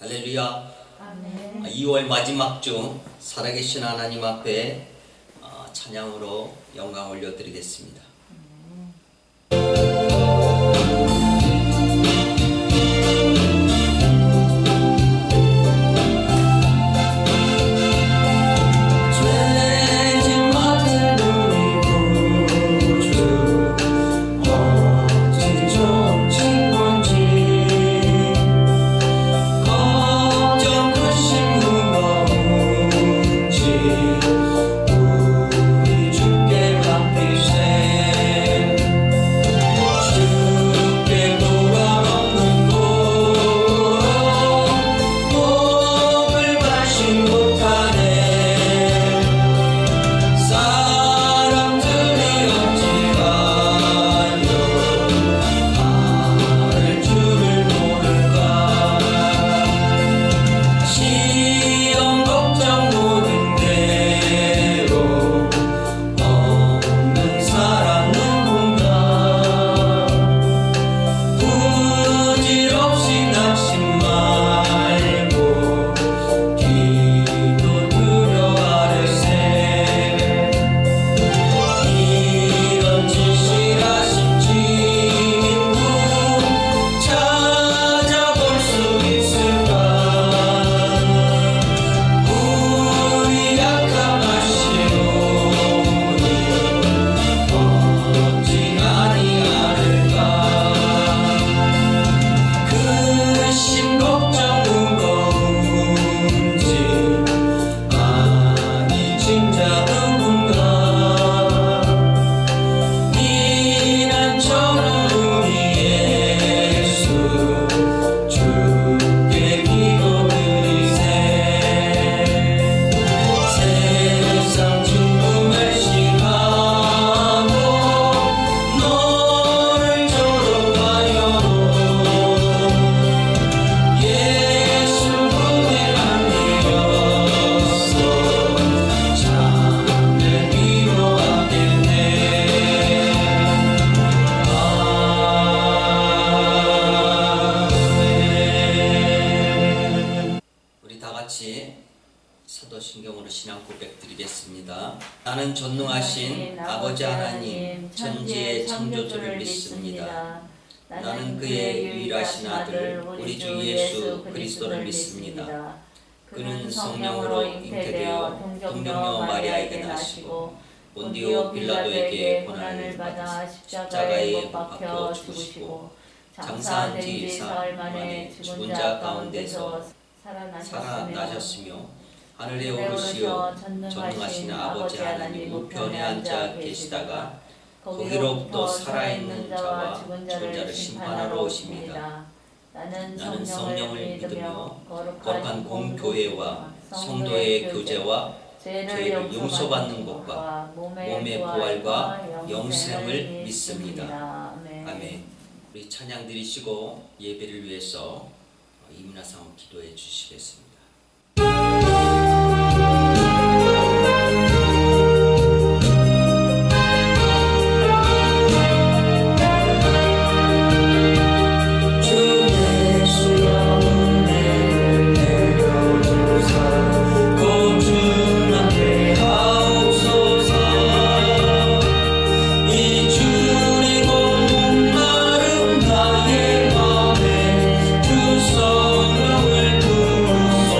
할렐루야. 아멘. 2월 마지막 주 살아계신 하나님 앞에 찬양으로 영광 올려드리겠습니다. 사도신경으로 신앙 고백 드리겠습니다. 나는 전능하신 아버지 하나님 천지의 창조주를 믿습니다. 나는 그의 유일하신 아들 우리 주 예수 그리스도를 믿습니다. 그는 성령으로 잉태되어 동정녀 마리아에게 나시고 본디오 빌라도에게 고난을 받아 십자가에 못 박혀 죽으시고 장사한 지 사흘 만에 죽은 자 가운데서 살아나셨으며 하늘에 오르시어 전능하신 아버지 하나님 우편에 앉아 계시다가 거기로부터 살아있는 자와 죽은 자를 심판하러 오십니다. 나는 성령을 믿으며 거룩한 공교회와 성도의 교제와 죄를 용서받는 것과 몸의 부활과 영생을 믿습니다. 아멘. 우리 찬양 드리시고 예배를 위해서 이민아상 기도해 주시겠습니다. 성령을 부으소서.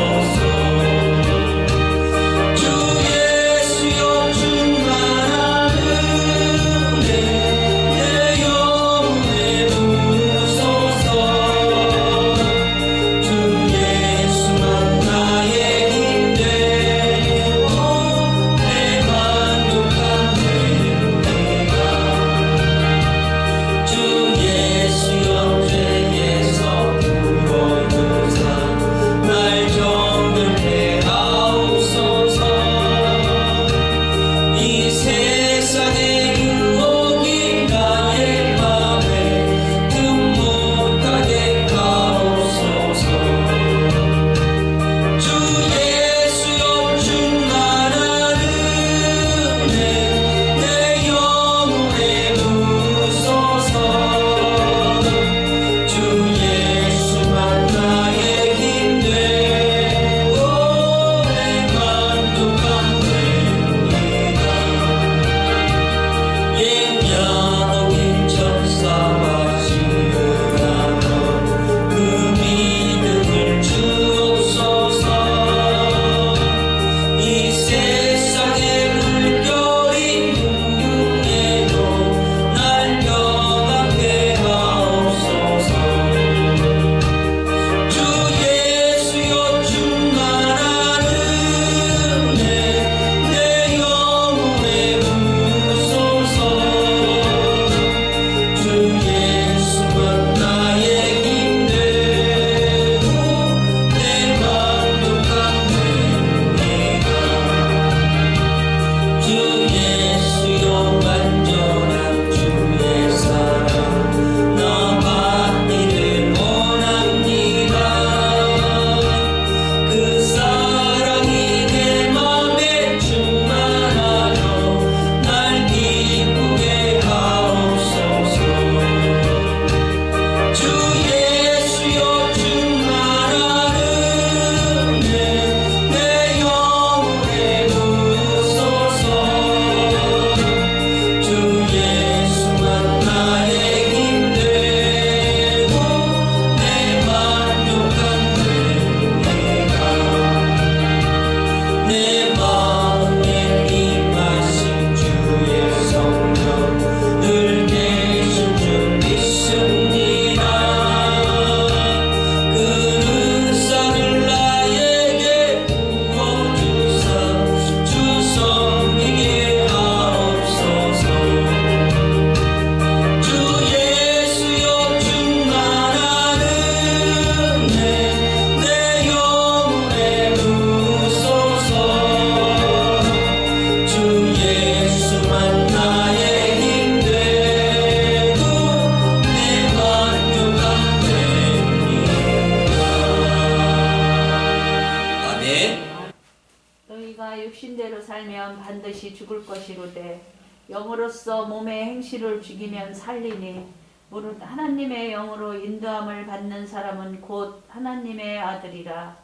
육신대로 살면 반드시 죽을 것이로되 영으로서 몸의 행실을 죽이면 살리니 무릇 하나님의 영으로 인도함을 받는 사람은 곧 하나님의 아들이라.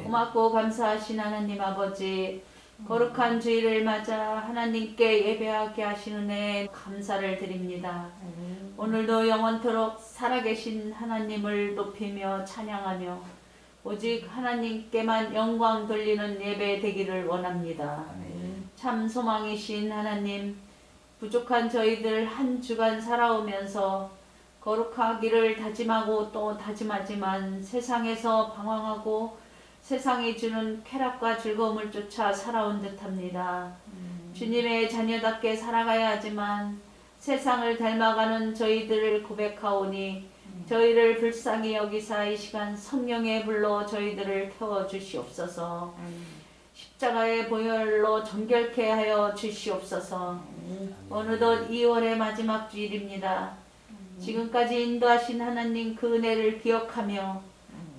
고맙고 감사하신 하나님 아버지, 거룩한 주일을 맞아 하나님께 예배하게 하시는 은혜에 감사를 드립니다. 오늘도 영원토록 살아계신 하나님을 높이며 찬양하며 오직 하나님께만 영광 돌리는 예배 되기를 원합니다. 참 소망이신 하나님, 부족한 저희들 한 주간 살아오면서 거룩하기를 다짐하고 또 다짐하지만 세상에서 방황하고 세상이 주는 쾌락과 즐거움을 쫓아 살아온 듯합니다. 주님의 자녀답게 살아가야 하지만 세상을 닮아가는 저희들을 고백하오니 저희를 불쌍히 여기사 이 시간 성령의 불로 저희들을 태워주시옵소서. 십자가의 보혈로 정결케 하여 주시옵소서. 어느덧 2월의 마지막 주일입니다. 지금까지 인도하신 하나님 그 은혜를 기억하며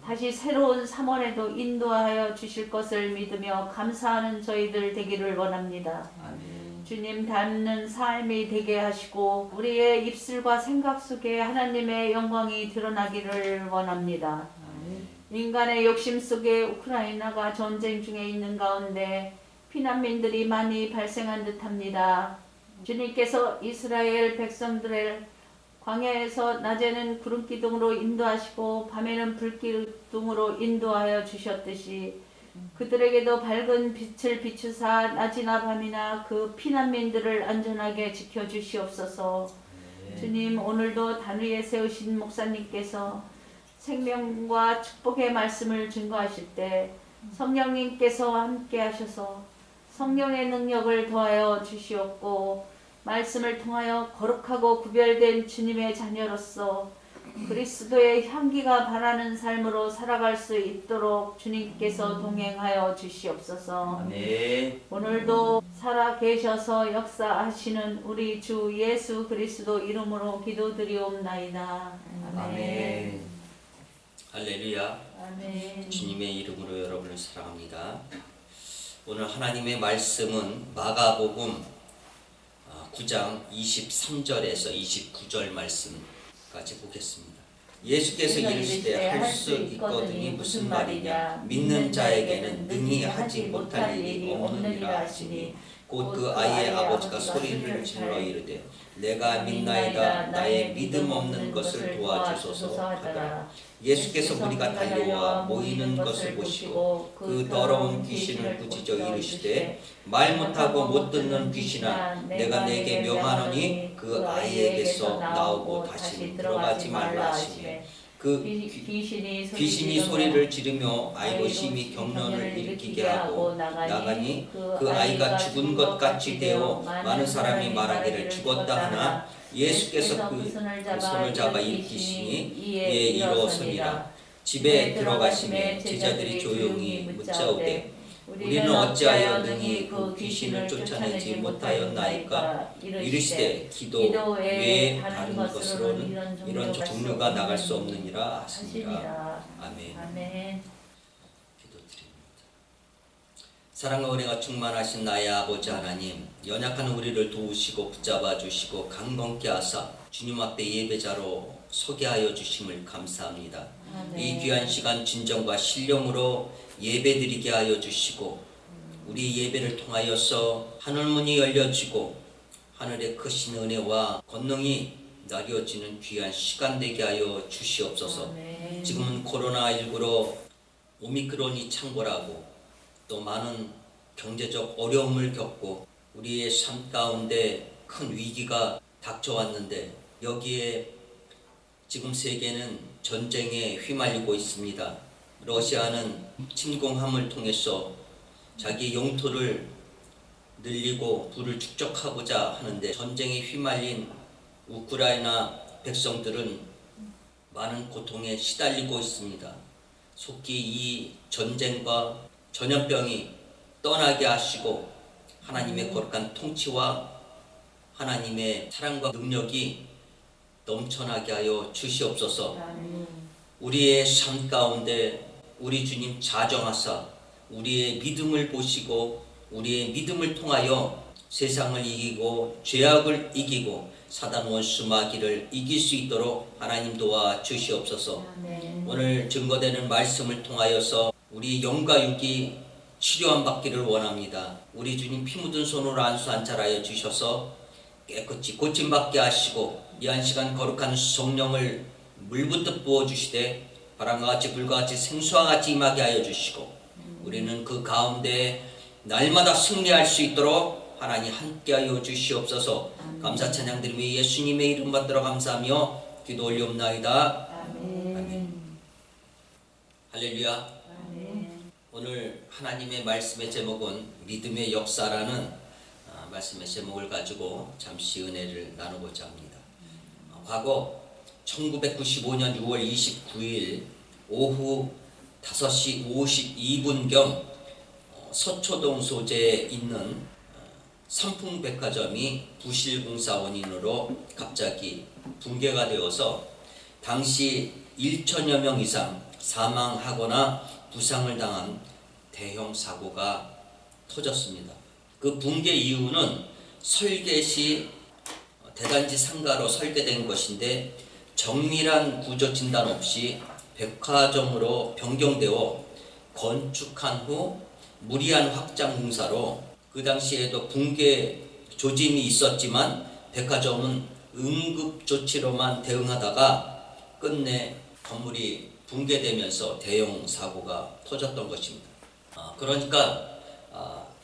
다시 새로운 3월에도 인도하여 주실 것을 믿으며 감사하는 저희들 되기를 원합니다. 주님 닮는 삶이 되게 하시고 우리의 입술과 생각 속에 하나님의 영광이 드러나기를 원합니다. 인간의 욕심 속에 우크라이나가 전쟁 중에 있는 가운데 피난민들이 많이 발생한 듯합니다. 주님께서 이스라엘 백성들을 광야에서 낮에는 구름기둥으로 인도하시고 밤에는 불기둥으로 인도하여 주셨듯이 그들에게도 밝은 빛을 비추사 낮이나 밤이나 그 피난민들을 안전하게 지켜주시옵소서. 주님, 오늘도 단위에 세우신 목사님께서 생명과 축복의 말씀을 증거하실 때 성령님께서 함께 하셔서 성령의 능력을 더하여 주시옵고 말씀을 통하여 거룩하고 구별된 주님의 자녀로서 그리스도의 향기가 바라는 삶으로 살아갈 수 있도록 주님께서 동행하여 주시옵소서. 아멘. 오늘도 살아계셔서 역사하시는 우리 주 예수 그리스도 이름으로 기도드리옵나이다. 아멘. 아멘. 할렐루야. 아멘. 주님의 이름으로 여러분을 사랑합니다. 오늘 하나님의 말씀은 마가복음 9장 23절에서 29절 말씀까지 보겠습니다. 예수께서 이르시되 할 수 있거든이 무슨 말이냐? 믿는 자에게는 능히 하지 못할 일이 없느니라 하시니 곧 그 아이의 아버지가 소리를 질러 이르되 내가 믿나이다 나의 믿음 없는 것을 도와주소서 하더라. 예수께서 무리가 달려와 모이는 것을 보시고 그 더러운 귀신을 꾸짖어 이르시되 말 못하고 못 듣는 귀신아 내가 내게 명하노니 그 아이에게서 나오고 다시 들어가지 말라 하시매 그 귀신이 소리를 지르며 아이로 심히 경련을 일으키게 하고 나가니 그 아이가 죽은 것 같이 되어 많은 사람이 말하기를 죽었다 하나 예수께서 그 손을 잡아 일으키시니 이에 일어서니라. 집에 들어가시매 제자들이 조용히 묻자오되 우리는 어찌하여 능히 그 귀신을 쫓아내지 못하였나이까? 이르시되 기도 외에 다른 것으로는 이런 종류가 나갈 수 없느니라 하시니라. 아멘. 아멘. 기도드립니다. 사랑과 은혜가 충만하신 나의 아버지 하나님, 연약한 우리를 도우시고 붙잡아 주시고 강건케 하사 주님 앞에 예배자로 서게 하여 주심을 감사합니다. 이 귀한 시간 진정과 신령으로 예배드리게 하여 주시고 우리 예배를 통하여서 하늘문이 열려지고 하늘의 크신 은혜와 권능이 나뉘어지는 귀한 시간 되게 하여 주시옵소서. 지금은 코로나19로 오미크론이 창궐하고 또 많은 경제적 어려움을 겪고 우리의 삶 가운데 큰 위기가 닥쳐왔는데 여기에 지금 세계는 전쟁에 휘말리고 있습니다. 러시아는 침공함을 통해서 자기 영토를 늘리고 부를 축적하고자 하는데 전쟁에 휘말린 우크라이나 백성들은 많은 고통에 시달리고 있습니다. 속히 이 전쟁과 전염병이 떠나게 하시고 하나님의 거룩한 통치와 하나님의 사랑과 능력이 넘쳐나게 하여 주시옵소서. 우리의 삶 가운데 우리 주님 자정하사 우리의 믿음을 보시고 우리의 믿음을 통하여 세상을 이기고 죄악을 이기고 사단 원수 마귀를 이길 수 있도록 하나님 도와주시옵소서. 아멘. 오늘 증거되는 말씀을 통하여서 우리 영과 육이 치료함 받기를 원합니다. 우리 주님 피 묻은 손으로 안수 안찰하여 주셔서 깨끗이 고침받게 하시고 이 한 시간 거룩한 성령을 물붓듯 부어주시되 바람과 같이 불과 같이 생수와 같이 임하게 하여 주시고 우리는 그 가운데 날마다 승리할 수 있도록 하나님 함께하여 주시옵소서. 감사 찬양 드리며 예수님의 이름 받들어 감사하며 기도 올리옵나이다. 아멘. 할렐루야. 아멘. 오늘 하나님의 말씀의 제목은 믿음의 역사라는 말씀의 제목을 가지고 잠시 은혜를 나누고자 합니다. 과거 1995년 6월 29일 오후 5시 52분경 서초동 소재에 있는 삼풍백화점이 부실공사 원인으로 갑자기 붕괴가 되어서 당시 1천여 명 이상 사망하거나 부상을 당한 대형 사고가 터졌습니다. 그 붕괴 이유는 설계 시 대단지 상가로 설계된 것인데 정밀한 구조 진단 없이 백화점으로 변경되어 건축한 후 무리한 확장 공사로 그 당시에도 붕괴 조짐이 있었지만 백화점은 응급 조치로만 대응하다가 끝내 건물이 붕괴되면서 대형 사고가 터졌던 것입니다. 그러니까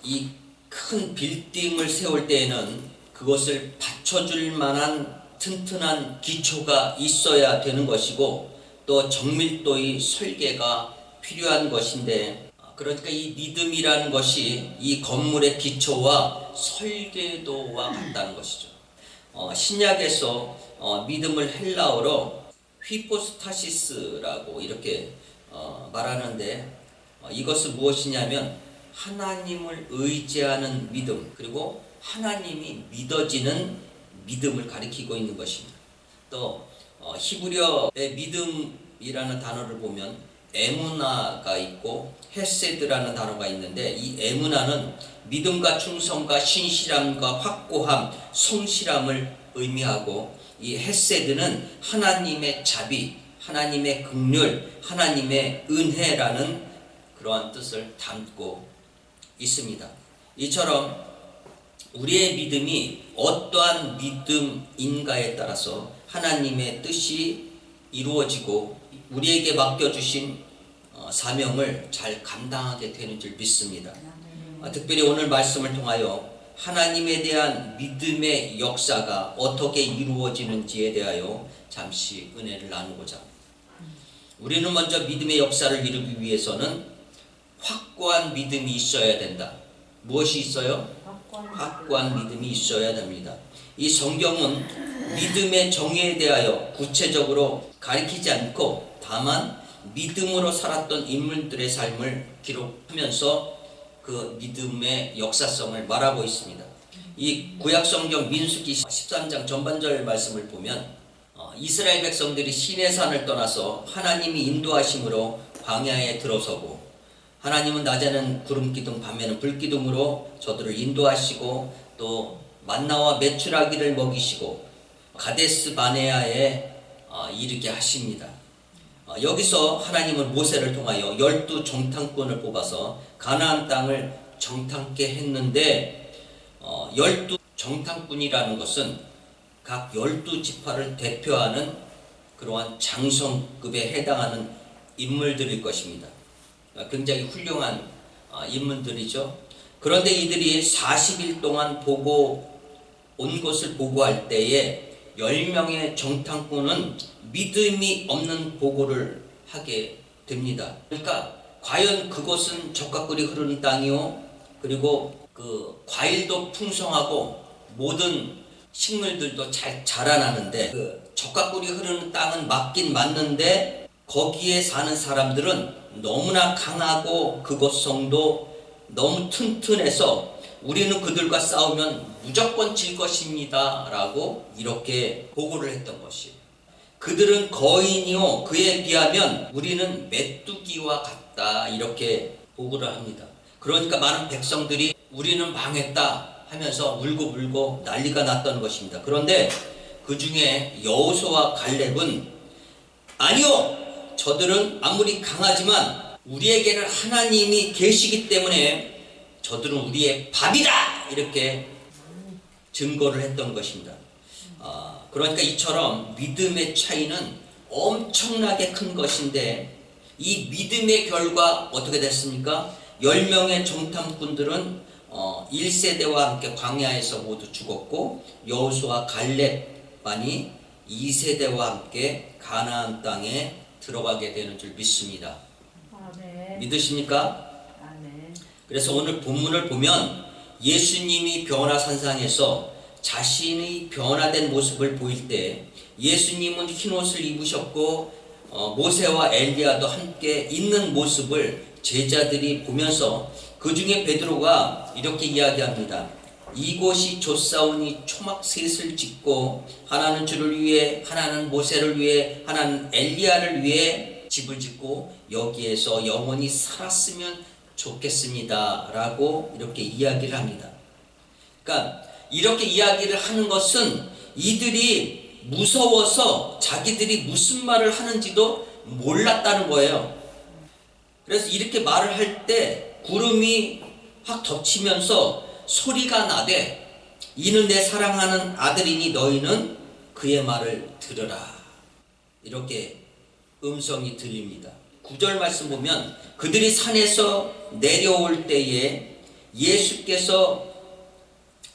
이 큰 빌딩을 세울 때에는 그것을 받쳐줄 만한 튼튼한 기초가 있어야 되는 것이고 또 정밀도의 설계가 필요한 것인데 그러니까 이 믿음이라는 것이 이 건물의 기초와 설계도와 같다는 것이죠. 신약에서 믿음을 헬라어로 휘포스타시스라고 이렇게 말하는데 이것은 무엇이냐면 하나님을 의지하는 믿음 그리고 하나님이 믿어지는 믿음을 가리키고 있는 것입니다. 또 히브리어의 믿음이라는 단어를 보면 에무나가 있고 헤세드라는 단어가 있는데 이 에무나는 믿음과 충성과 신실함과 확고함, 성실함을 의미하고 이 헤세드는 하나님의 자비, 하나님의 긍휼, 하나님의 은혜라는 그러한 뜻을 담고 있습니다. 이처럼 우리의 믿음이 어떠한 믿음인가에 따라서 하나님의 뜻이 이루어지고 우리에게 맡겨주신 사명을 잘 감당하게 되는 줄 믿습니다. 특별히 오늘 말씀을 통하여 하나님에 대한 믿음의 역사가 어떻게 이루어지는지에 대하여 잠시 은혜를 나누고자 합니다. 우리는 먼저 믿음의 역사를 이루기 위해서는 확고한 믿음이 있어야 된다. 무엇이 있어요? 확고한 믿음이 있어야 됩니다. 이 성경은 믿음의 정의에 대하여 구체적으로 가리키지 않고 다만 믿음으로 살았던 인물들의 삶을 기록하면서 그 믿음의 역사성을 말하고 있습니다. 이 구약성경 민수기 13장 전반절 말씀을 보면 이스라엘 백성들이 시내산을 떠나서 하나님이 인도하심으로 광야에 들어서고 하나님은 낮에는 구름기둥 밤에는 불기둥으로 저들을 인도하시고 또 만나와 메추라기를 먹이시고 가데스 바네아에 이르게 하십니다. 여기서 하나님은 모세를 통하여 12 정탐꾼을 뽑아서 가나안 땅을 정탐케 했는데 12 정탐꾼이라는 것은 각 12지파를 대표하는 그러한 장성급에 해당하는 인물들일 것입니다. 굉장히 훌륭한 인물들이죠. 그런데 이들이 40일 동안 온 것을 보고할 때에 10명의 정탐꾼은 믿음이 없는 보고를 하게 됩니다. 그러니까 과연 그곳은 젖과 꿀이 흐르는 땅이요 그리고 그 과일도 풍성하고 모든 식물들도 잘 자라나는데 그 젖과 꿀이 흐르는 땅은 맞긴 맞는데 거기에 사는 사람들은 너무나 강하고 그곳 성도 너무 튼튼해서 우리는 그들과 싸우면 무조건 질 것입니다 라고 이렇게 보고를 했던 것이에요. 그들은 거인이요 그에 비하면 우리는 메뚜기와 같다 이렇게 보고를 합니다. 그러니까 많은 백성들이 우리는 망했다 하면서 울고 난리가 났던 것입니다. 그런데 그 중에 여호수아와 갈렙은 아니요, 저들은 아무리 강하지만 우리에게는 하나님이 계시기 때문에 저들은 우리의 밥이다, 이렇게 증거를 했던 것입니다. 그러니까 이처럼 믿음의 차이는 엄청나게 큰 것인데, 이 믿음의 결과 어떻게 됐습니까? 10명의 정탐꾼들은 1세대와 함께 광야에서 모두 죽었고, 여호수아와 갈렙만이 2세대와 함께 가나안 땅에 들어가게 되는 줄 믿습니다. 아멘. 믿으십니까? 아멘. 그래서 오늘 본문을 보면 예수님이 변화산상에서 자신의 변화된 모습을 보일 때, 예수님은 흰옷을 입으셨고 모세와 엘리야도 함께 있는 모습을 제자들이 보면서 그 중에 베드로가 이렇게 이야기합니다. 이곳이 좋사오니 초막셋을 짓고 하나는 주를 위해, 하나는 모세를 위해, 하나는 엘리야를 위해 집을 짓고 여기에서 영원히 살았으면 좋겠습니다 라고 이렇게 이야기를 합니다. 그러니까 이렇게 이야기를 하는 것은 이들이 무서워서 자기들이 무슨 말을 하는지도 몰랐다는 거예요. 그래서 이렇게 말을 할 때 구름이 확 덮치면서 소리가 나되 이는 내 사랑하는 아들이니 너희는 그의 말을 들으라, 이렇게 음성이 들립니다. 9절 말씀 보면 그들이 산에서 내려올 때에 예수께서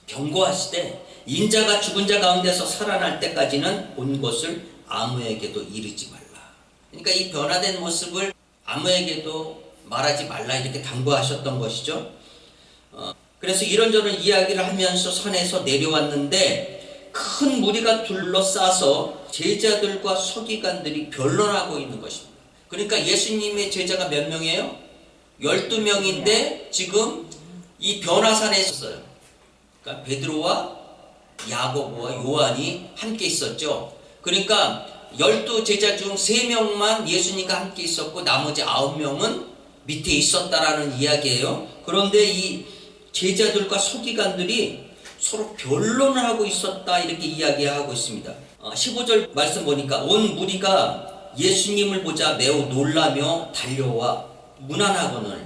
경고하시되 인자가 죽은 자 가운데서 살아날 때까지는 온 것을 아무에게도 이르지 말라. 그러니까 이 변화된 모습을 아무에게도 말하지 말라, 이렇게 당부하셨던 것이죠. 그래서 이런저런 이야기를 하면서 산에서 내려왔는데 큰 무리가 둘러싸서 제자들과 서기관들이 변론하고 있는 것입니다. 그러니까 예수님의 제자가 몇 명이에요? 12명인데 지금 이 변화산에 있었어요. 그러니까 베드로와 야고보와 요한이 함께 있었죠. 그러니까 12제자 중 3명만 예수님과 함께 있었고 나머지 9명은 밑에 있었다라는 이야기예요. 그런데 이 제자들과 서기관들이 서로 변론을 하고 있었다, 이렇게 이야기하고 있습니다. 15절 말씀 보니까 온 무리가 예수님을 보자 매우 놀라며 달려와 문안하거늘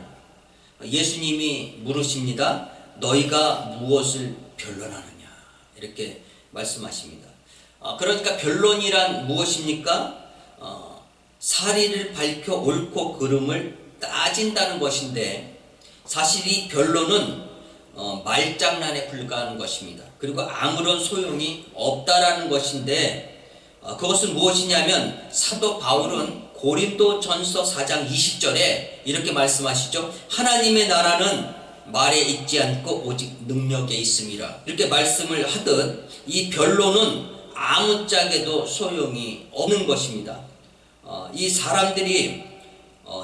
예수님이 물으십니다. 너희가 무엇을 변론하느냐, 이렇게 말씀하십니다. 그러니까 변론이란 무엇입니까? 사리를 밝혀 옳고 그름을 따진다는 것인데, 사실 이 변론은 말장난에 불과한 것입니다. 그리고 아무런 소용이 없다라는 것인데, 그것은 무엇이냐면 사도 바울은 고린도전서 4장 20절에 이렇게 말씀하시죠. 하나님의 나라는 말에 있지 않고 오직 능력에 있음이라, 이렇게 말씀을 하듯 이 변론은 아무짝에도 소용이 없는 것입니다. 이 사람들이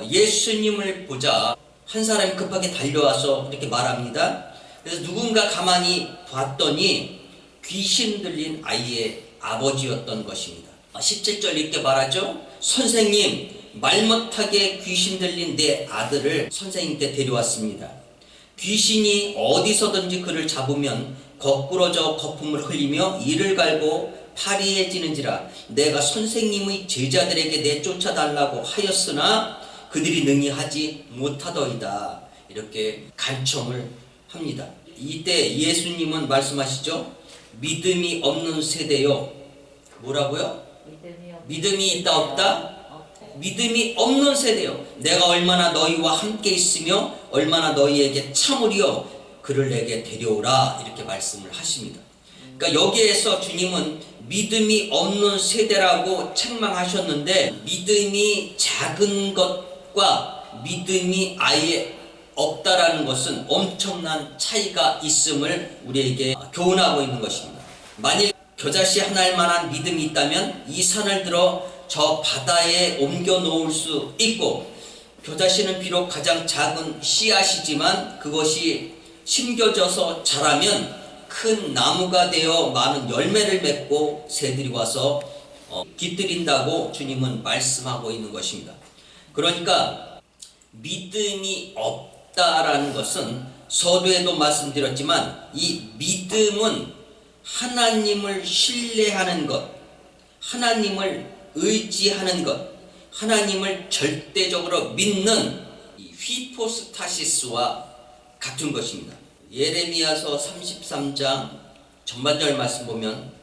예수님을 보자 한 사람이 급하게 달려와서 이렇게 말합니다. 그래서 누군가 가만히 봤더니 귀신 들린 아이의 아버지였던 것입니다. 17절 이렇게 말하죠. 선생님, 말 못하게 귀신 들린 내 아들을 선생님께 데려왔습니다. 귀신이 어디서든지 그를 잡으면 거꾸러져 거품을 흘리며 이를 갈고 파리해지는지라 내가 선생님의 제자들에게 내쫓아달라고 하였으나 그들이 능히 하지 못하더이다, 이렇게 간청을 합니다. 이때 예수님은 말씀하시죠. 믿음이 없는 세대요. 뭐라고요? 믿음이 있다 없다? 믿음이 없는 세대요. 내가 얼마나 너희와 함께 있으며 얼마나 너희에게 참으리요 그를 내게 데려오라, 이렇게 말씀을 하십니다. 그러니까 여기에서 주님은 믿음이 없는 세대라고 책망하셨는데, 믿음이 작은 것과 믿음이 아예 없다라는 것은 엄청난 차이가 있음을 우리에게 교훈하고 있는 것입니다. 만일 겨자씨 하나일 만한 믿음이 있다면 이 산을 들어 저 바다에 옮겨 놓을 수 있고, 겨자씨는 비록 가장 작은 씨앗이지만 그것이 심겨져서 자라면 큰 나무가 되어 많은 열매를 맺고 새들이 와서 깃들인다고 주님은 말씀하고 있는 것입니다. 그러니까 믿음이 없다라는 것은 서두에도 말씀드렸지만 이 믿음은 하나님을 신뢰하는 것, 하나님을 의지하는 것, 하나님을 절대적으로 믿는 이 휘포스타시스와 같은 것입니다. 예레미야서 33장 전반절 말씀 보면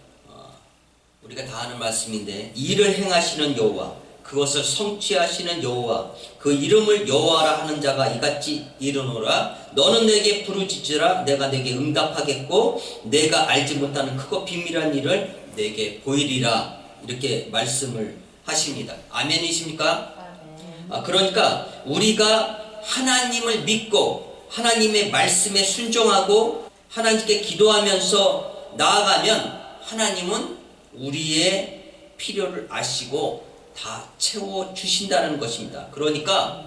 우리가 다 아는 말씀인데, 일을 행하시는 여호와, 그것을 성취하시는 여호와, 그 이름을 여호와라 하는 자가 이같이 이르노라. 너는 내게 부르짖으라. 내가 내게 응답하겠고 내가 알지 못하는 크고 비밀한 일을 내게 보이리라. 이렇게 말씀을 하십니다. 아멘이십니까? 그러니까 우리가 하나님을 믿고 하나님의 말씀에 순종하고 하나님께 기도하면서 나아가면 하나님은 우리의 필요를 아시고 다 채워주신다는 것입니다. 그러니까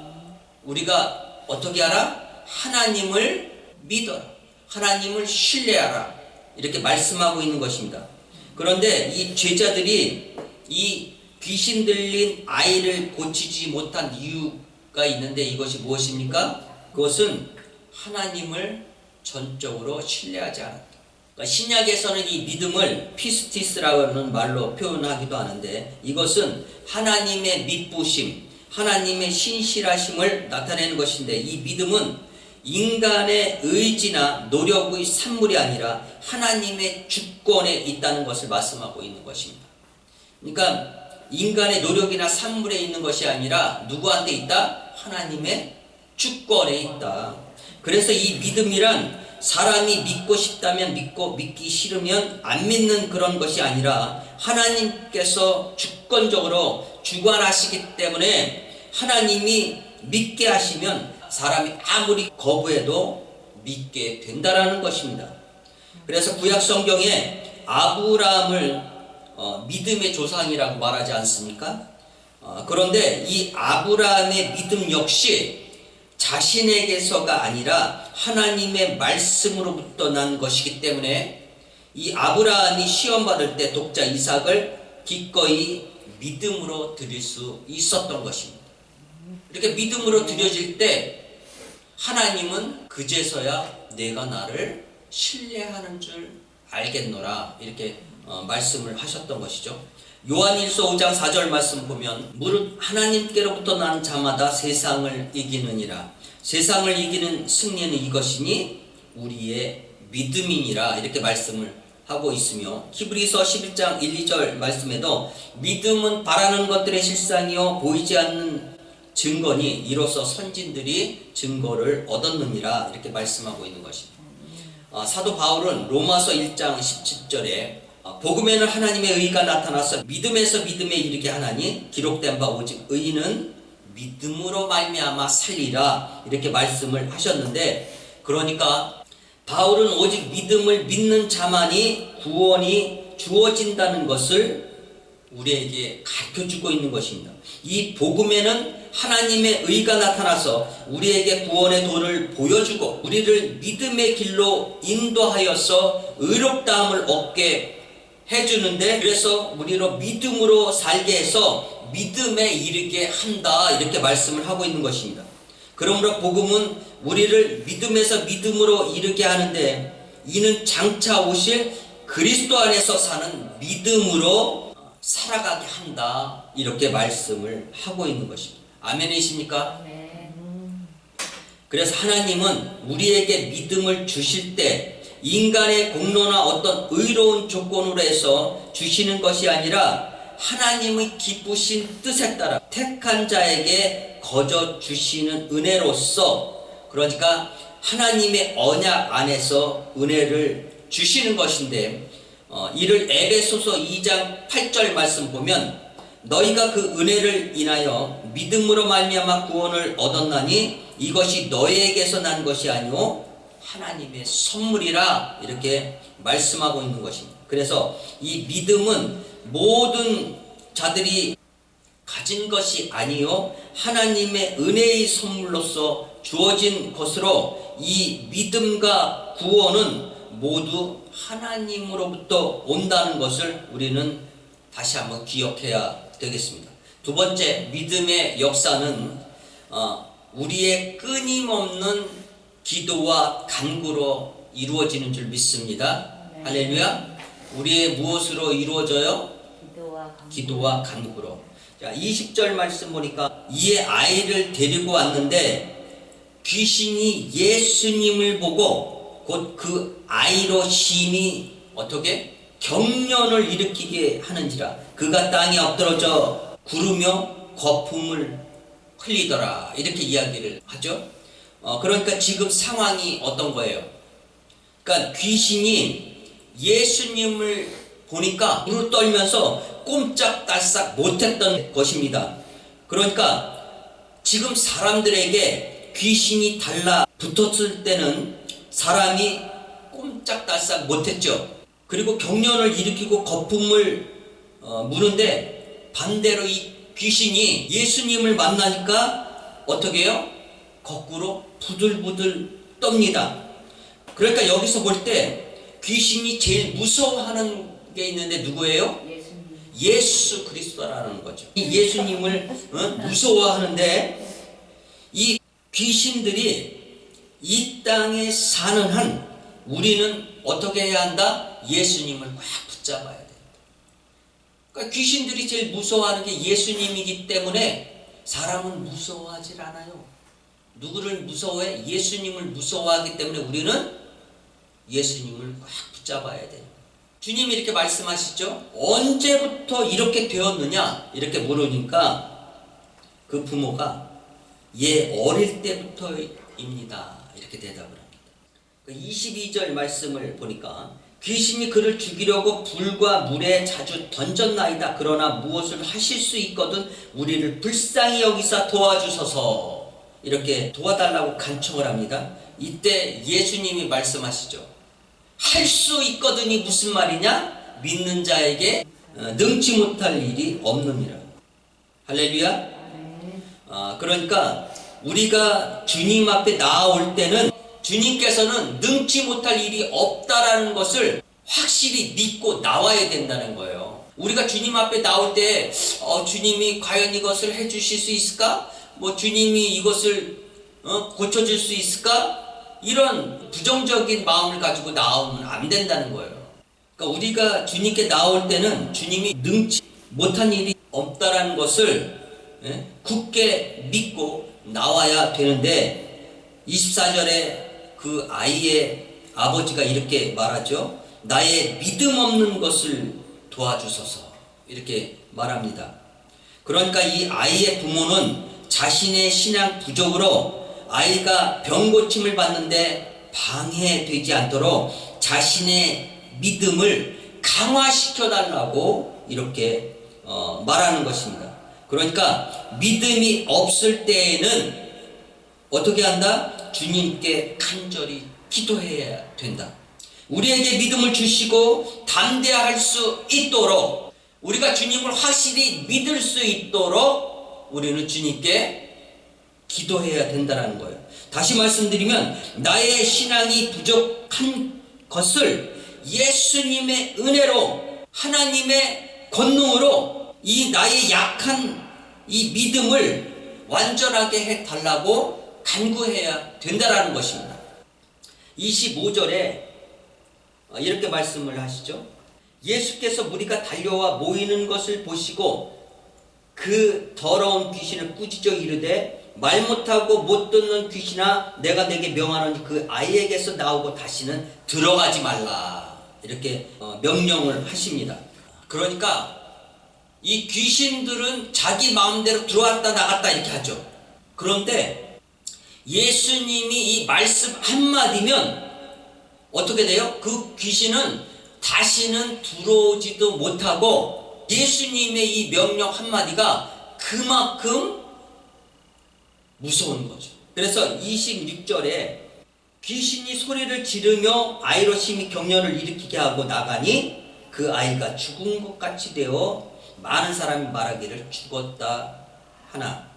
우리가 어떻게 하라? 하나님을 믿어라. 하나님을 신뢰하라. 이렇게 말씀하고 있는 것입니다. 그런데 이 죄자들이 이 귀신 들린 아이를 고치지 못한 이유가 있는데, 이것이 무엇입니까? 그것은 하나님을 전적으로 신뢰하지 않았다. 그러니까 신약에서는 이 믿음을 피스티스라고 하는 말로 표현하기도 하는데, 이것은 하나님의 믿부심, 하나님의 신실하심을 나타내는 것인데, 이 믿음은 인간의 의지나 노력의 산물이 아니라 하나님의 주권에 있다는 것을 말씀하고 있는 것입니다. 그러니까 인간의 노력이나 산물에 있는 것이 아니라 누구한테 있다? 하나님의 주권에 있다. 그래서 이 믿음이란 사람이 믿고 싶다면 믿고 믿기 싫으면 안 믿는 그런 것이 아니라 하나님께서 주권적으로 주관하시기 때문에 하나님이 믿게 하시면 사람이 아무리 거부해도 믿게 된다라는 것입니다. 그래서 구약 성경에 아브라함을 믿음의 조상이라고 말하지 않습니까? 그런데 이 아브라함의 믿음 역시 자신에게서가 아니라 하나님의 말씀으로부터 난 것이기 때문에 이 아브라함이 시험받을 때 독자 이삭을 기꺼이 믿음으로 드릴 수 있었던 것입니다. 이렇게 믿음으로 드려질 때 하나님은 그제서야 내가 나를 신뢰하는 줄 알겠노라, 이렇게 말씀을 하셨던 것이죠. 요한일서 5장 4절 말씀 보면 무릇 하나님께로부터 난 자마다 세상을 이기느니라. 세상을 이기는 승리는 이것이니 우리의 믿음이니라, 이렇게 말씀을 하고 있으며, 히브리서 11장 1, 2절 말씀에도 믿음은 바라는 것들의 실상이요 보이지 않는 증거니 이로써 선진들이 증거를 얻었느니라, 이렇게 말씀하고 있는 것입니다. 사도 바울은 로마서 1장 17절에 복음에는 하나님의 의가 나타나서 믿음에서 믿음에 이르게 하나니 기록된 바 오직 의인은 믿음으로 말미암아 살리라, 이렇게 말씀을 하셨는데, 그러니까 바울은 오직 믿음을 믿는 자만이 구원이 주어진다는 것을 우리에게 가르쳐주고 있는 것입니다. 이 복음에는 하나님의 의가 나타나서 우리에게 구원의 도를 보여주고 우리를 믿음의 길로 인도하여서 의롭다함을 얻게 해주는데, 그래서 우리로 믿음으로 살게 해서 믿음에 이르게 한다, 이렇게 말씀을 하고 있는 것입니다. 그러므로 복음은 우리를 믿음에서 믿음으로 이르게 하는데, 이는 장차 오실 그리스도 안에서 사는 믿음으로 살아가게 한다, 이렇게 말씀을 하고 있는 것입니다. 아멘이십니까? 네. 그래서 하나님은 우리에게 믿음을 주실 때 인간의 공로나 어떤 의로운 조건으로 해서 주시는 것이 아니라 하나님의 기쁘신 뜻에 따라 택한 자에게 거저 주시는 은혜로서, 그러니까 하나님의 언약 안에서 은혜를 주시는 것인데, 이를 에베소서 2장 8절 말씀 보면 너희가 그 은혜를 인하여 믿음으로 말미암아 구원을 얻었나니 이것이 너희에게서 난 것이 아니오 하나님의 선물이라, 이렇게 말씀하고 있는 것입니다. 그래서 이 믿음은 모든 자들이 가진 것이 아니요 하나님의 은혜의 선물로서 주어진 것으로, 이 믿음과 구원은 모두 하나님으로부터 온다는 것을 우리는 다시 한번 기억해야 되겠습니다. 두 번째, 믿음의 역사는 우리의 끊임없는 기도와 간구로 이루어지는 줄 믿습니다. 네. 할렐루야. 우리의 무엇으로 이루어져요? 기도와 기도와 간구로. 자, 20절 말씀 보니까 이에 아이를 데리고 왔는데 귀신이 예수님을 보고 곧 그 아이로 심히 어떻게? 경련을 일으키게 하는지라 그가 땅에 엎드러져 구르며 거품을 흘리더라. 이렇게 이야기를 하죠. 그러니까 지금 상황이 어떤 거예요? 그러니까 귀신이 예수님을 보니까 물을 떨면서 꼼짝달싹 못했던 것입니다. 그러니까 지금 사람들에게 귀신이 달라붙었을 때는 사람이 꼼짝달싹 못했죠. 그리고 경련을 일으키고 거품을 무는데 반대로 이 귀신이 예수님을 만나니까 어떻게 해요? 거꾸로 부들부들 떱니다. 그러니까 여기서 볼 때 귀신이 제일 무서워하는 게 있는데 누구예요? 예수님. 예수 그리스도라는 거죠. 이 예수님을 무서워하는데 이 귀신들이 이 땅에 사는 한 우리는 어떻게 해야 한다? 예수님을 꽉 붙잡아야 된다. 그러니까 귀신들이 제일 무서워하는 게 예수님이기 때문에 사람은 무서워하질 않아요. 누구를 무서워해? 예수님을 무서워하기 때문에 우리는 예수님을 꽉 붙잡아야 돼요. 주님이 이렇게 말씀하시죠. 언제부터 이렇게 되었느냐? 이렇게 물으니까 그 부모가 얘 어릴 때부터입니다. 이렇게 대답을 합니다. 22절 말씀을 보니까 귀신이 그를 죽이려고 불과 물에 자주 던졌나이다. 그러나 무엇을 하실 수 있거든 우리를 불쌍히 여기사 도와주소서. 이렇게 도와달라고 간청을 합니다. 이때 예수님이 말씀하시죠. 할 수 있거든이 무슨 말이냐? 믿는 자에게 능치 못할 일이 없느니라. 할렐루야. 그러니까 우리가 주님 앞에 나아올 때는 주님께서는 능치 못할 일이 없다라는 것을 확실히 믿고 나와야 된다는 거예요. 우리가 주님 앞에 나올 때 주님이 과연 이것을 해주실 수 있을까? 뭐 주님이 이것을 고쳐줄 수 있을까? 이런 부정적인 마음을 가지고 나오면 안 된다는 거예요. 그러니까 우리가 주님께 나올 때는 주님이 능치 못한 일이 없다라는 것을 굳게 믿고 나와야 되는데 24절에 그 아이의 아버지가 이렇게 말하죠. 나의 믿음 없는 것을 도와주소서. 이렇게 말합니다. 그러니까 이 아이의 부모는 자신의 신앙 부족으로 아이가 병고침을 받는데 방해되지 않도록 자신의 믿음을 강화시켜 달라고 이렇게 말하는 것입니다. 그러니까 믿음이 없을 때에는 어떻게 한다? 주님께 간절히 기도해야 된다. 우리에게 믿음을 주시고 담대할 수 있도록 우리가 주님을 확실히 믿을 수 있도록 우리는 주님께 기도해야 된다는 거예요. 다시 말씀드리면 나의 신앙이 부족한 것을 예수님의 은혜로 하나님의 권능으로 이 나의 약한 이 믿음을 완전하게 해달라고 간구해야 된다는 것입니다. 25절에 이렇게 말씀을 하시죠. 예수께서 무리가 달려와 모이는 것을 보시고 그 더러운 귀신을 꾸짖어 이르되 말 못하고 못 듣는 귀신아 내가 내게 명하노니 그 아이에게서 나오고 다시는 들어가지 말라. 이렇게 명령을 하십니다. 그러니까 이 귀신들은 자기 마음대로 들어왔다 나갔다 이렇게 하죠. 그런데 예수님이 이 말씀 한마디면 어떻게 돼요? 그 귀신은 다시는 들어오지도 못하고 예수님의 이 명령 한마디가 그만큼 무서운 거죠. 그래서 26절에 귀신이 소리를 지르며 아이로 심히 경련을 일으키게 하고 나가니 그 아이가 죽은 것 같이 되어 많은 사람이 말하기를 죽었다 하나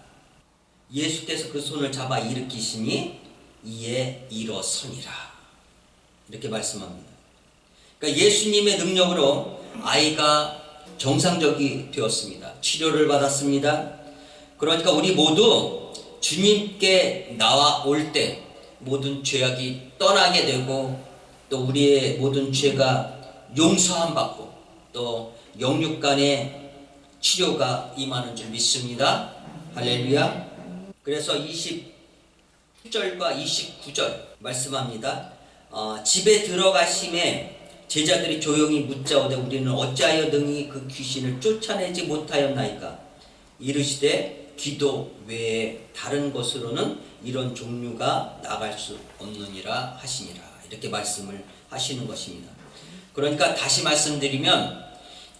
예수께서 그 손을 잡아 일으키시니 이에 일어서니라. 이렇게 말씀합니다. 그러니까 예수님의 능력으로 아이가 정상적이 되었습니다. 치료를 받았습니다. 그러니까 우리 모두 주님께 나와 올 때 모든 죄악이 떠나게 되고 또 우리의 모든 죄가 용서함 받고 또 영육간의 치료가 임하는 줄 믿습니다. 할렐루야. 그래서 20절과 29절 말씀합니다. 집에 들어가심에 제자들이 조용히 묻자오되 우리는 어찌하여 능히 그 귀신을 쫓아내지 못하였나이까. 이르시되 기도 외에 다른 것으로는 이런 종류가 나갈 수 없느니라 하시니라. 이렇게 말씀을 하시는 것입니다. 그러니까 다시 말씀드리면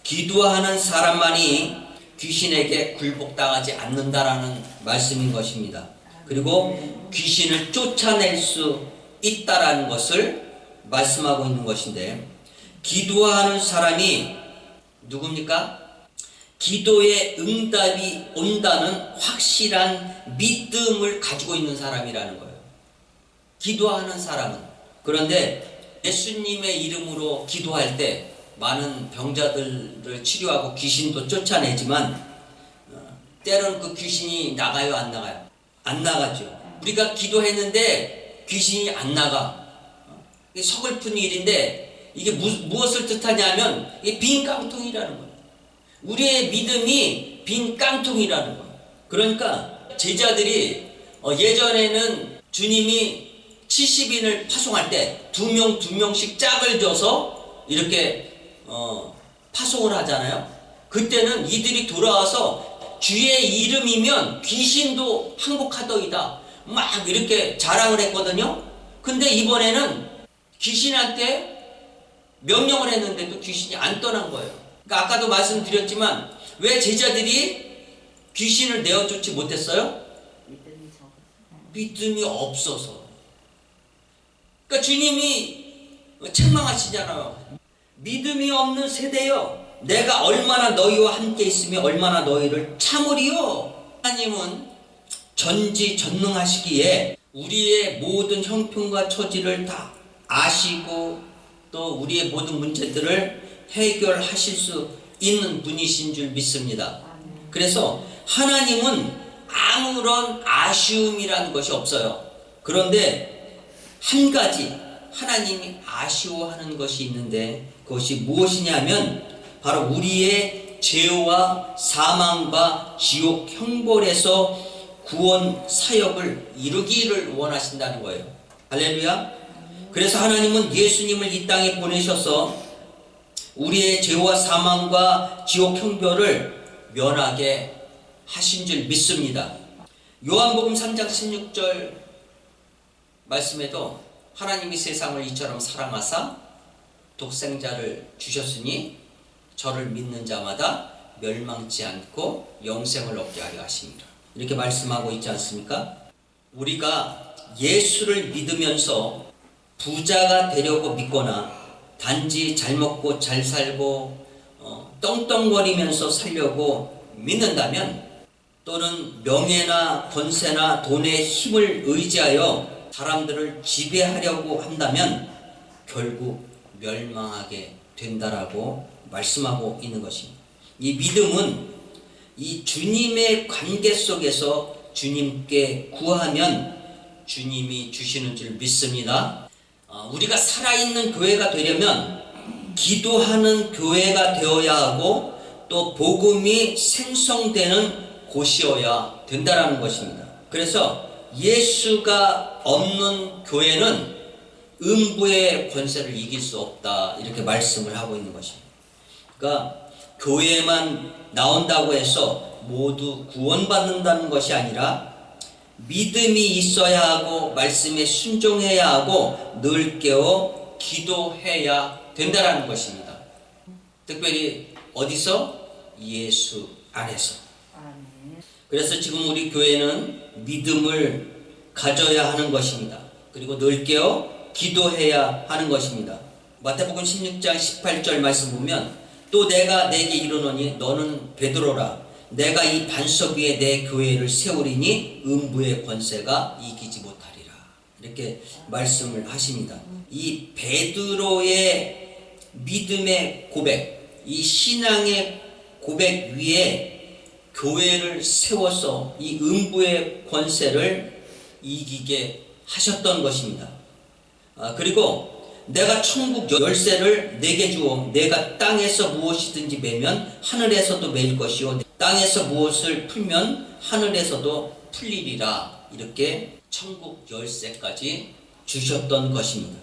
기도하는 사람만이 귀신에게 굴복당하지 않는다라는 말씀인 것입니다. 그리고 귀신을 쫓아낼 수 있다라는 것을 말씀하고 있는 것인데, 기도하는 사람이 누굽니까? 기도의 응답이 온다는 확실한 믿음을 가지고 있는 사람이라는 거예요. 기도하는 사람은. 그런데 예수님의 이름으로 기도할 때 많은 병자들을 치료하고 귀신도 쫓아내지만 때로는 그 귀신이 나가요, 안 나가요? 안 나가죠. 우리가 기도했는데 귀신이 안 나가. 이게 서글픈 일인데 이게 무엇을 뜻하냐면 이게 빈 깡통이라는 거예요. 우리의 믿음이 빈 깡통이라는 거예요. 그러니까 제자들이 예전에는 주님이 70인을 파송할 때 두 명씩 짝을 져서 이렇게 파송을 하잖아요. 그때는 이들이 돌아와서 주의 이름이면 귀신도 항복하더이다 막 이렇게 자랑을 했거든요. 근데 이번에는 귀신한테 명령을 했는데도 귀신이 안 떠난 거예요. 그러니까 아까도 말씀드렸지만 왜 제자들이 귀신을 내어쫓지 못했어요? 믿음이 없어서. 그러니까 주님이 책망하시잖아요. 믿음이 없는 세대여, 내가 얼마나 너희와 함께 있으며 얼마나 너희를 참으리요. 하나님은 전지전능하시기에 우리의 모든 형편과 처지를 다 아시고 또 우리의 모든 문제들을 해결하실 수 있는 분이신 줄 믿습니다. 그래서 하나님은 아무런 아쉬움이라는 것이 없어요. 그런데 한 가지 하나님이 아쉬워하는 것이 있는데 그것이 무엇이냐면 바로 우리의 죄와 사망과 지옥 형벌에서 구원 사역을 이루기를 원하신다는 거예요. 할렐루야. 그래서 하나님은 예수님을 이 땅에 보내셔서 우리의 죄와 사망과 지옥 형벌을 면하게 하신 줄 믿습니다. 요한복음 3장 16절 말씀에도 하나님이 세상을 이처럼 사랑하사 독생자를 주셨으니 저를 믿는 자마다 멸망치 않고 영생을 얻게 하려 하십니다. 이렇게 말씀하고 있지 않습니까? 우리가 예수를 믿으면서 부자가 되려고 믿거나 단지 잘 먹고 잘 살고 떵떵거리면서 살려고 믿는다면, 또는 명예나 권세나 돈의 힘을 의지하여 사람들을 지배하려고 한다면 결국 멸망하게 된다라고 말씀하고 있는 것입니다. 이 믿음은 이 주님의 관계 속에서 주님께 구하면 주님이 주시는 줄 믿습니다. 우리가 살아있는 교회가 되려면 기도하는 교회가 되어야 하고 또 복음이 생성되는 곳이어야 된다라는 것입니다. 그래서 예수가 없는 교회는 음부의 권세를 이길 수 없다, 이렇게 말씀을 하고 있는 것입니다. 그러니까 교회만 나온다고 해서 모두 구원받는다는 것이 아니라 믿음이 있어야 하고 말씀에 순종해야 하고 늘 깨어 기도해야 된다는 것입니다. 특별히 어디서? 예수 안에서. 그래서 지금 우리 교회는 믿음을 가져야 하는 것입니다. 그리고 늘 깨어 기도해야 하는 것입니다. 마태복음 16장 18절 말씀 보면 또 내가 내게 이르노니 너는 베드로라. 내가 이 반석 위에 내 교회를 세우리니 음부의 권세가 이기지 못하리라. 이렇게 말씀을 하십니다. 이 베드로의 믿음의 고백, 이 신앙의 고백 위에 교회를 세워서 이 음부의 권세를 이기게 하셨던 것입니다. 그리고 내가 천국 열쇠를 내게 주어 내가 땅에서 무엇이든지 매면 하늘에서도 매일 것이요 땅에서 무엇을 풀면 하늘에서도 풀리리라. 이렇게 천국 열쇠까지 주셨던 것입니다.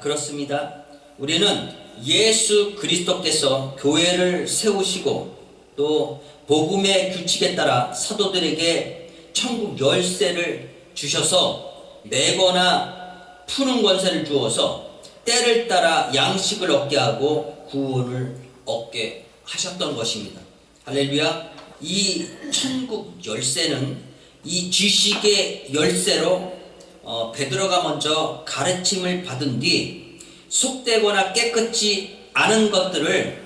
그렇습니다. 우리는 예수 그리스도께서 교회를 세우시고 또 복음의 규칙에 따라 사도들에게 천국 열쇠를 주셔서 내거나 푸는 권세를 주어서 때를 따라 양식을 얻게 하고 구원을 얻게 하셨던 것입니다. 할렐루야. 이 천국 열쇠는 이 지식의 열쇠로 베드로가 먼저 가르침을 받은 뒤 속되거나 깨끗지 않은 것들을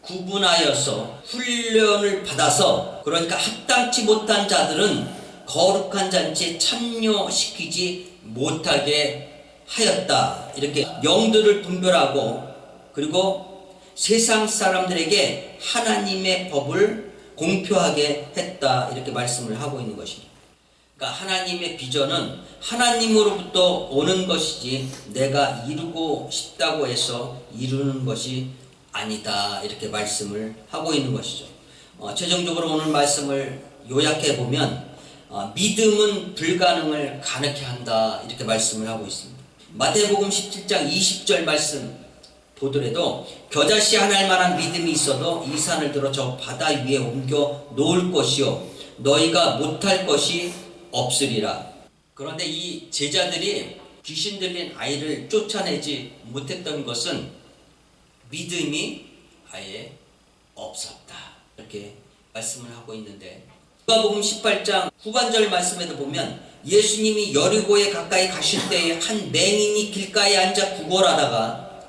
구분하여서 훈련을 받아서, 그러니까 합당치 못한 자들은 거룩한 잔치에 참여시키지 못하게 하였다. 이렇게 영들을 분별하고 그리고 세상 사람들에게 하나님의 법을 공표하게 했다. 이렇게 말씀을 하고 있는 것입니다. 그러니까 하나님의 비전은 하나님으로부터 오는 것이지 내가 이루고 싶다고 해서 이루는 것이 아니다. 이렇게 말씀을 하고 있는 것이죠. 최종적으로 오늘 말씀을 요약해 보면 믿음은 불가능을 가능케 한다. 이렇게 말씀을 하고 있습니다. 마태복음 17장 20절 말씀 보더라도 겨자씨 하나일 만한 믿음이 있어도 이 산을 들어 저 바다 위에 옮겨 놓을 것이요 너희가 못할 것이 없으리라. 그런데 이 제자들이 귀신 들린 아이를 쫓아내지 못했던 것은 믿음이 아예 없었다. 이렇게 말씀을 하고 있는데 누가복음 18장 후반절 말씀에도 보면 예수님이 여리고에 가까이 가실 때에 한 맹인이 길가에 앉아 구걸하다가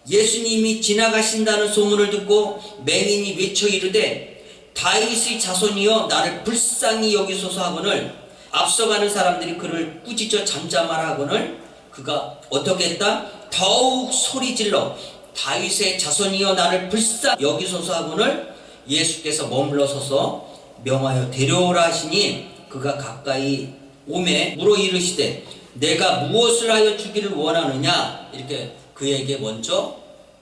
예수님이 지나가신다는 소문을 듣고 맹인이 외쳐 이르되 다윗의 자손이여 나를 불쌍히 여기소서 하거늘 앞서가는 사람들이 그를 꾸짖어 잠잠하라 하거늘 그가 어떻게 했다? 더욱 소리질러 다윗의 자손이여 나를 불쌍히 여기소서 하거늘 예수께서 머물러 서서 명하여 데려오라 하시니 그가 가까이 오매 물어 이르시되 내가 무엇을 하여 주기를 원하느냐. 이렇게 그에게 먼저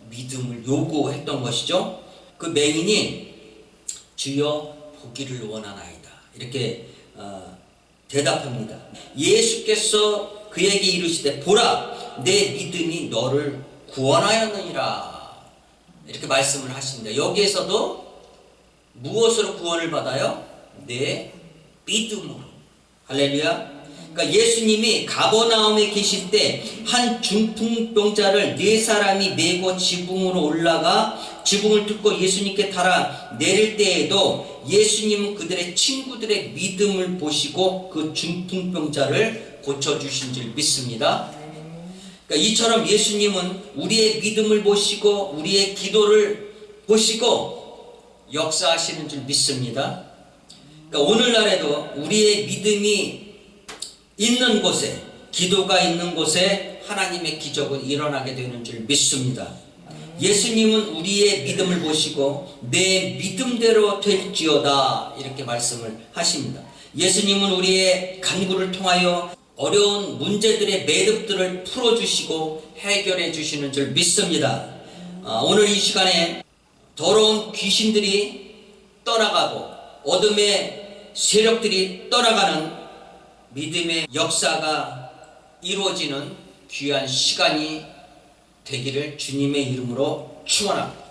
믿음을 요구했던 것이죠. 그 맹인이 주여 보기를 원하나이다. 이렇게 대답합니다. 예수께서 그에게 이르시되 보라 내 믿음이 너를 구원하였느니라. 이렇게 말씀을 하십니다. 여기에서도 무엇으로 구원을 받아요? 내 믿음으로. 할렐루야. 그러니까 예수님이 가버나움에 계실 때 한 중풍병자를 네 사람이 메고 지붕으로 올라가 지붕을 뚫고 예수님께 달아 내릴 때에도 예수님은 그들의 친구들의 믿음을 보시고 그 중풍병자를 고쳐주신 줄 믿습니다. 그러니까 이처럼 예수님은 우리의 믿음을 보시고 우리의 기도를 보시고 역사하시는 줄 믿습니다. 그러니까 오늘날에도 우리의 믿음이 있는 곳에, 기도가 있는 곳에 하나님의 기적은 일어나게 되는 줄 믿습니다. 예수님은 우리의 믿음을 보시고 내 믿음대로 될지어다 이렇게 말씀을 하십니다. 예수님은 우리의 간구를 통하여 어려운 문제들의 매듭들을 풀어주시고 해결해 주시는 줄 믿습니다. 오늘 이 시간에 더러운 귀신들이 떠나가고 어둠의 세력들이 떠나가는 믿음의 역사가 이루어지는 귀한 시간이 되기를 주님의 이름으로 축원합니다.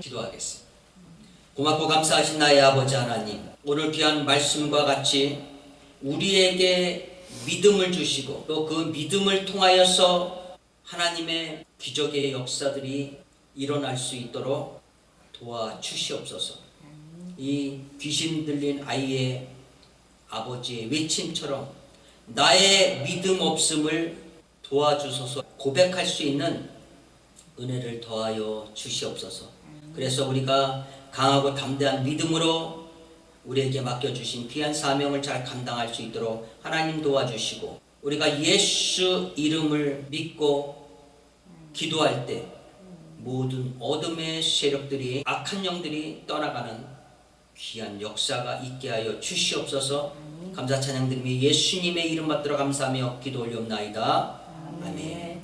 기도하겠습니다. 고맙고 감사하신 나의 아버지 하나님, 오늘 귀한 말씀과 같이 우리에게 믿음을 주시고 또 그 믿음을 통하여서 하나님의 기적의 역사들이 일어날 수 있도록 도와주시옵소서. 이 귀신 들린 아이의 아버지의 외침처럼 나의 믿음 없음을 도와주소서 고백할 수 있는 은혜를 더하여 주시옵소서. 그래서 우리가 강하고 담대한 믿음으로 우리에게 맡겨주신 귀한 사명을 잘 감당할 수 있도록 하나님 도와주시고 우리가 예수 이름을 믿고 기도할 때 모든 어둠의 세력들이 악한 영들이 떠나가는 귀한 역사가 있게 하여 주시옵소서. 감사 찬양 드리며 예수님의 이름 받들어 감사하며 기도 올리옵나이다. 아멘.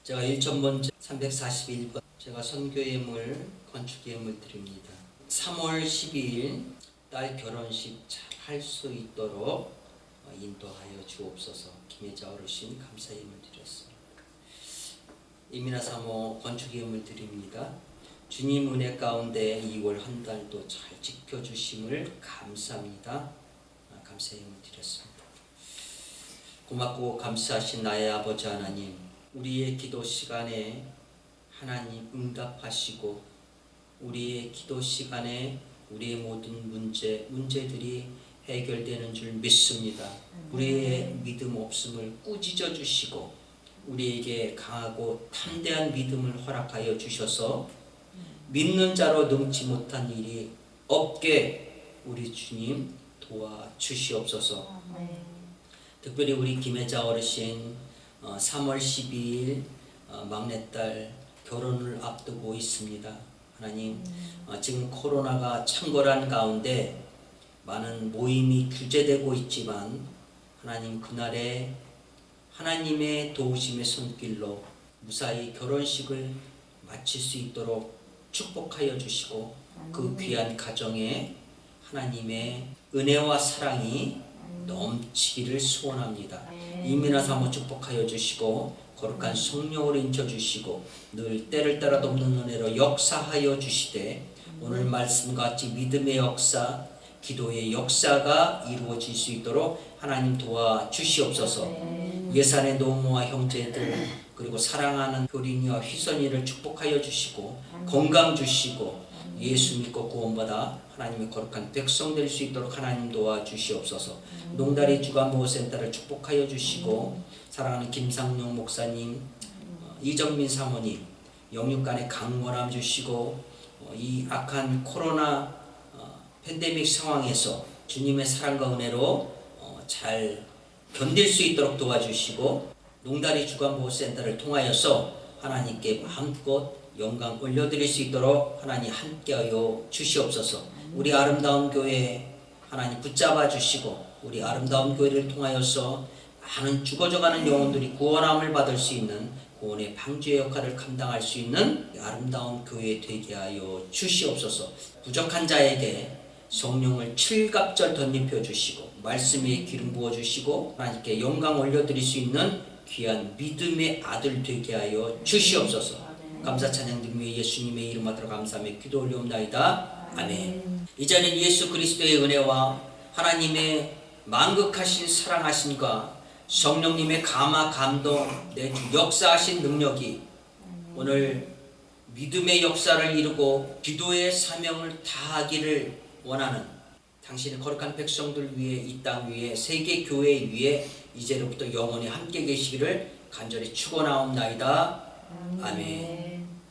제가 1,000번째 341번 제가 선교예물 건축예물 드립니다. 3월 12일 딸 결혼식 잘 할 수 있도록 인도하여 주옵소서. 김혜자 어르신 감사예물 드렸습니다. 이민아 사모 건축예물 드립니다. 주님 은혜 가운데 2월 한 달도 잘 지켜주심을 감사합니다. 감사예물 드렸습니다. 고맙고 감사하신 나의 아버지 하나님, 우리의 기도 시간에 하나님 응답하시고 우리의 기도 시간에 우리의 모든 문제들이 해결되는 줄 믿습니다. 우리의 믿음 없음을 꾸짖어 주시고 우리에게 강하고 담대한 믿음을 허락하여 주셔서 믿는 자로 능치 못한 일이 없게 우리 주님 도와주시옵소서. 특별히 우리 김혜자 어르신 3월 12일 막내딸 결혼을 앞두고 있습니다. 하나님, 지금 코로나가 창궐한 가운데 많은 모임이 규제되고 있지만 하나님, 그날에 하나님의 도우심의 손길로 무사히 결혼식을 마칠 수 있도록 축복하여 주시고 그 귀한 가정에 하나님의 은혜와 사랑이 넘치기를 소원합니다. 이민아 사모 축복하여 주시고 거룩한 성령으로 인쳐주시고 늘 때를 따라 돕는 은혜로 역사하여 주시되 오늘 말씀같이 믿음의 역사, 기도의 역사가 이루어질 수 있도록 하나님 도와 주시옵소서. 예산의 노모와 형제들 그리고 사랑하는 효린이와 휘선이를 축복하여 주시고 건강 주시고 예수 믿고 구원받아 하나님의 거룩한 백성 될 수 있도록 하나님 도와 주시옵소서. 농다리 주간보호센터를 축복하여 주시고 사랑하는 김상용 목사님, 이정민 사모님 영육간의 강건함 주시고 이 악한 코로나 팬데믹 상황에서 주님의 사랑과 은혜로 잘 견딜 수 있도록 도와주시고 농다리 주간보호센터를 통하여서 하나님께 마음껏 영광 올려드릴 수 있도록 하나님 함께하여 주시옵소서. 우리 아름다운 교회 하나님 붙잡아 주시고 우리 아름다운 교회를 통하여서 많은 죽어져가는 영혼들이 구원함을 받을 수 있는 구원의 방주의 역할을 감당할 수 있는 아름다운 교회 되게 하여 주시옵소서. 부족한 자에게 성령을 칠갑절 덧입혀 주시고 말씀에 기름 부어 주시고 하나님께 영광 올려드릴 수 있는 귀한 믿음의 아들 되게 하여 주시옵소서. 감사 찬양 드리며 예수님의 이름 받들어 감사하며 기도 올리옵나이다. 아멘. 이제는 예수 그리스도의 은혜와 하나님의 만극하신 사랑하심과 성령님의 감화 감동 내주 역사하신 능력이 오늘 믿음의 역사를 이루고 기도의 사명을 다하기를 원하는 당신의 거룩한 백성들 위해 이 땅 위에 세계 교회 위에 이제로부터 영원히 함께 계시기를 간절히 축원하옵나이다. 아멘.